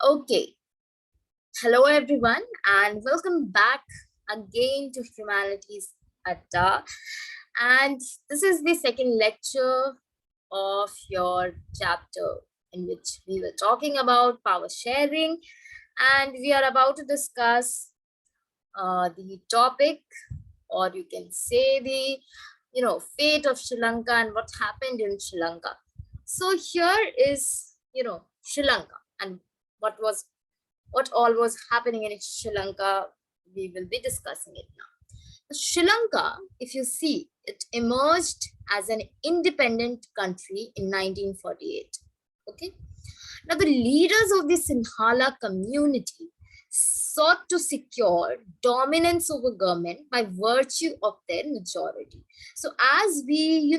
Okay, hello everyone, and welcome back again to Humanities Adda. And this is the second lecture of your chapter in which we were talking about power sharing, and we are about to discuss the topic, or you can say the fate of Sri Lanka and what happened in Sri Lanka. So here is Sri Lanka and what all was happening in Sri Lanka. We will be discussing it now. Sri Lanka, if you see, it emerged as an independent country in 1948. Okay. Now, the leaders of the Sinhala community sought to secure dominance over government by virtue of their majority. So, as we,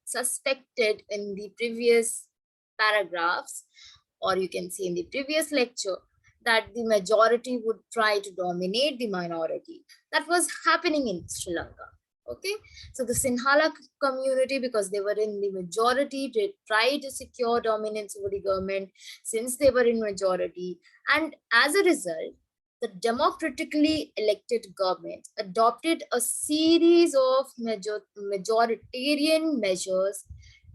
suspected in the previous paragraphs, or you can say in the previous lecture, that the majority would try to dominate the minority. That was happening in Sri Lanka. Okay, so the Sinhala community, because they were in the majority, they tried to secure dominance over the government since they were in majority. And as a result, the democratically elected government adopted a series of majoritarian measures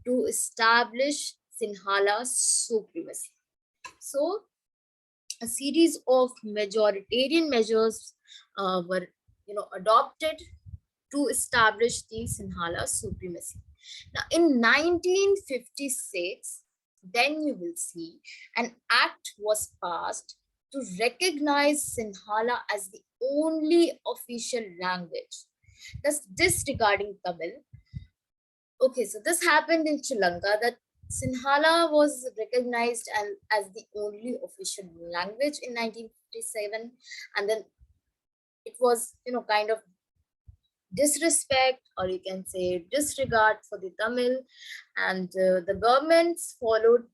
to establish Sinhala supremacy. So, a series of majoritarian measures were, adopted to establish the Sinhala supremacy. Now, in 1956, then you will see an act was passed to recognize Sinhala as the only official language, thus disregarding Tamil. Okay, so this happened in Sri Lanka, that Sinhala was recognized as the only official language in 1957, and then it was, kind of disrespect, or you can say disregard for the Tamil, and the governments followed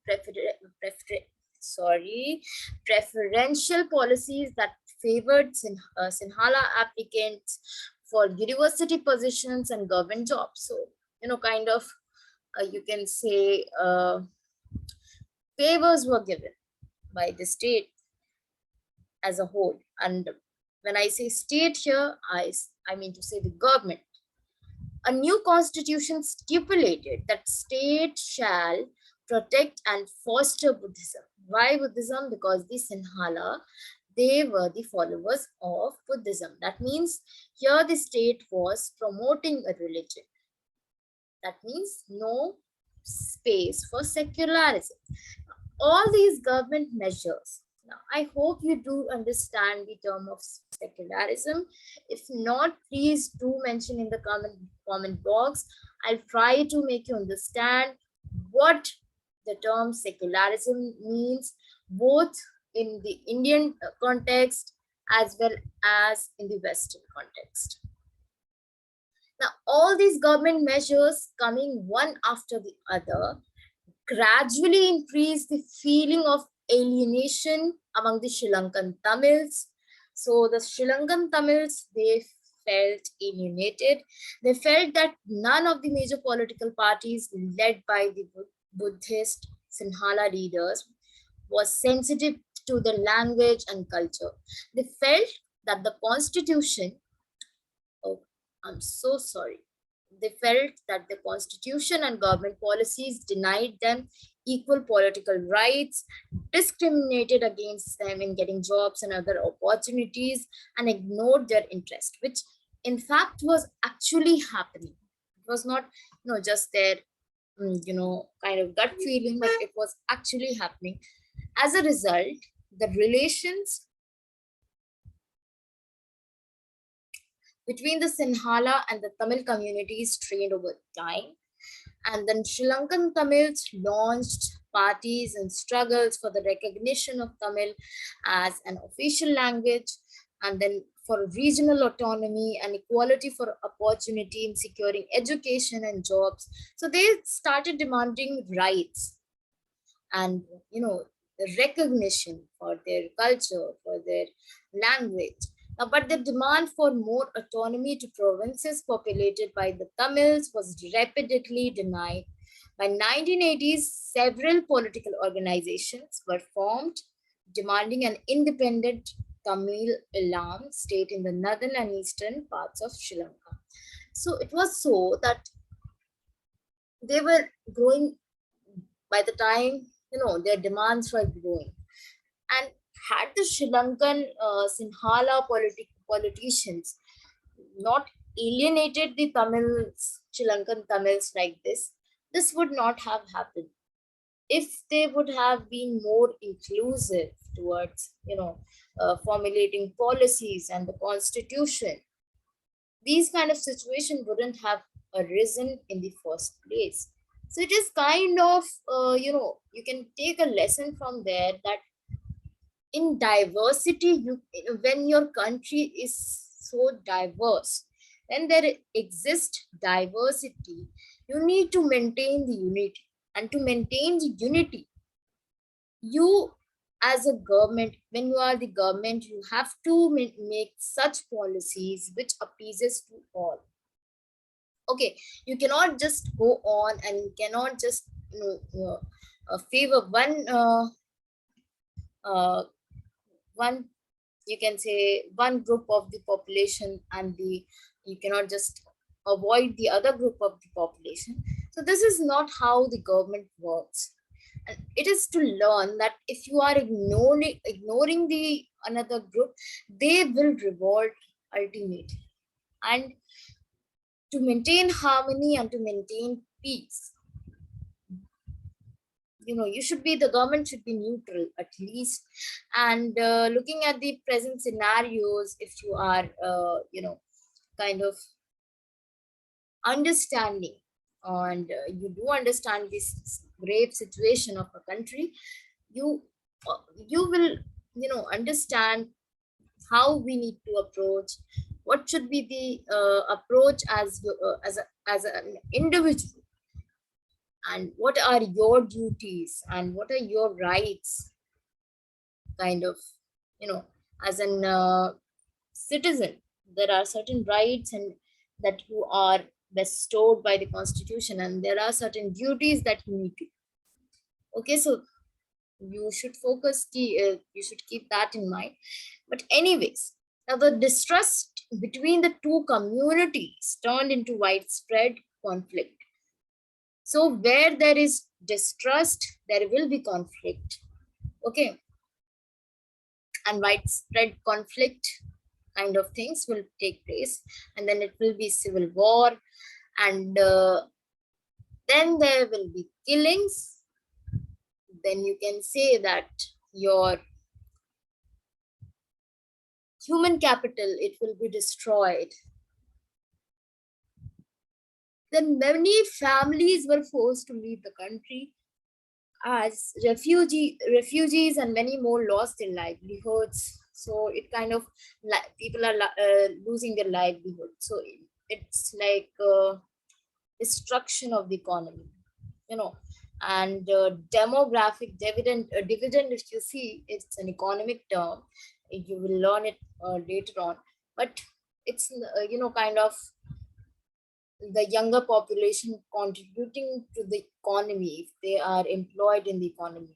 preferential policies that favored Sinhala applicants for university positions and government jobs. So, kind of, you can say, favors were given by the state as a whole. And when I say state here, I mean to say the government. A new constitution stipulated that state shall protect and foster Buddhism. Why Buddhism? Because the Sinhala, they were the followers of Buddhism. That means here the state was promoting a religion. That means no space for secularism. All these government measures. Now, I hope you do understand the term of secularism. If not, please do mention in the comment box. I'll try to make you understand what the term secularism means, both in the Indian context as well as in the Western context. Now, all these government measures coming one after the other gradually increased the feeling of alienation among the Sri Lankan Tamils. So the Sri Lankan Tamils, they felt alienated. They felt that none of the major political parties led by the Buddhist Sinhala leaders was sensitive to the language and culture. They felt that the constitution, oh, I'm so sorry. They felt that the constitution and government policies denied them equal political rights, discriminated against them in getting jobs and other opportunities, and ignored their interest, which in fact was actually happening. It was not, just their, kind of gut feeling, but it was actually happening. As a result, the relations between the Sinhala and the Tamil communities strained over time. And then Sri Lankan Tamils launched parties and struggles for the recognition of Tamil as an official language, and then for regional autonomy and equality for opportunity in securing education and jobs. So they started demanding rights and, the recognition for their culture, for their language. But the demand for more autonomy to provinces populated by the Tamils was repeatedly denied. By 1980s, several political organizations were formed demanding an independent Tamil Elam state in the northern and eastern parts of Sri Lanka. So it was so that they were growing by the time, their demands were growing. And had the Sri Lankan Sinhala politicians not alienated the Tamils, Sri Lankan Tamils like this would not have happened. If they would have been more inclusive towards, formulating policies and the constitution, these kind of situation wouldn't have arisen in the first place. So it is kind of, you can take a lesson from there that in diversity, when your country is so diverse, when there exists diversity, you need to maintain the unity. And to maintain the unity, you as a government, when you are the government, you have to make such policies which appeases to all. Okay, you cannot just go on and you cannot just favor uh, one, you can say, one group of the population, and you cannot just avoid the other group of the population. So this is not how the government works. And it is to learn that if you are ignoring the another group, they will revolt ultimately. And to maintain harmony and to maintain peace, you should be, the government should be neutral at least. And looking at the present scenarios, if you are kind of understanding, and you do understand this grave situation of a country, you you will understand how we need to approach, what should be the approach as an individual, and what are your duties and what are your rights, kind of, as an citizen. There are certain rights and that you are bestowed by the constitution, and there are certain duties that you need to. Okay, so you should keep that in mind. But anyways, now the distrust between the two communities turned into widespread conflict. So where there is distrust, there will be conflict. Okay, and widespread conflict kind of things will take place, and then it will be civil war, and then there will be killings. Then you can say that your human capital, it will be destroyed. Then many families were forced to leave the country as refugees, and many more lost their livelihoods. So it kind of, people are losing their livelihood. So it's like destruction of the economy, and demographic dividend, if you see, it's an economic term. You will learn it later on, but it's kind of the younger population contributing to the economy if they are employed in the economy,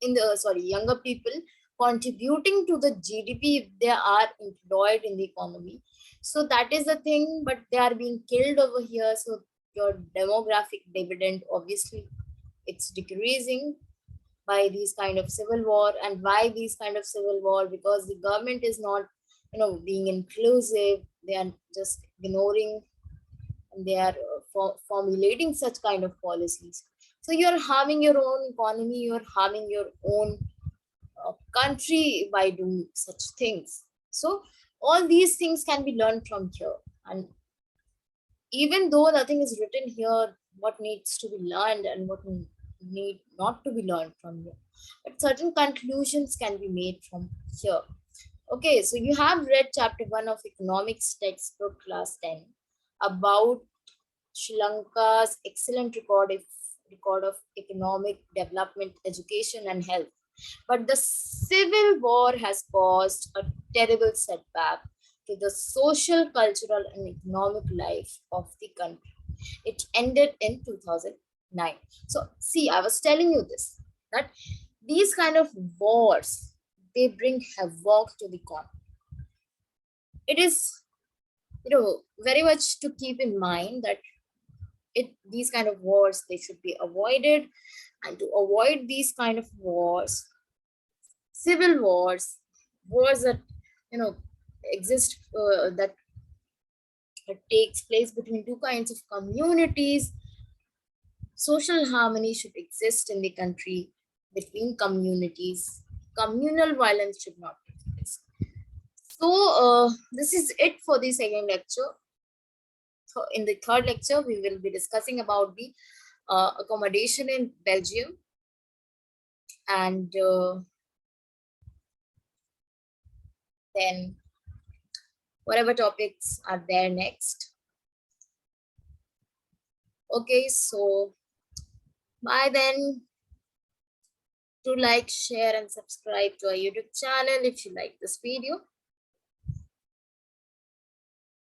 younger people contributing to the GDP if they are employed in the economy. So that is the thing, but they are being killed over here. So your demographic dividend, obviously it's decreasing by these kind of civil war. And why these kind of civil war? Because the government is not being inclusive. They are just ignoring, and they are formulating such kind of policies. So you're harming your own economy, you're harming your own country by doing such things. So all these things can be learned from here. And even though nothing is written here, what needs to be learned and what need not to be learned from here, but certain conclusions can be made from here. Okay, so you have read chapter 1 of economics textbook class 10 about Sri Lanka's excellent record of economic development, education, and health. But the civil war has caused a terrible setback to the social, cultural, and economic life of the country. It ended in 2009. So, see, I was telling you this, that these kind of wars, they bring havoc to the economy. It is, very much to keep in mind that these kind of wars, they should be avoided. And to avoid these kind of wars, civil wars, wars that, you know, exist, that takes place between two kinds of communities, social harmony should exist in the country between communities. Communal violence should not take place. So, this is it for the second lecture. So, in the third lecture, we will be discussing about the accommodation in Belgium, and then whatever topics are there next. Okay, so bye then. To like, share, and subscribe to our YouTube channel if you like this video.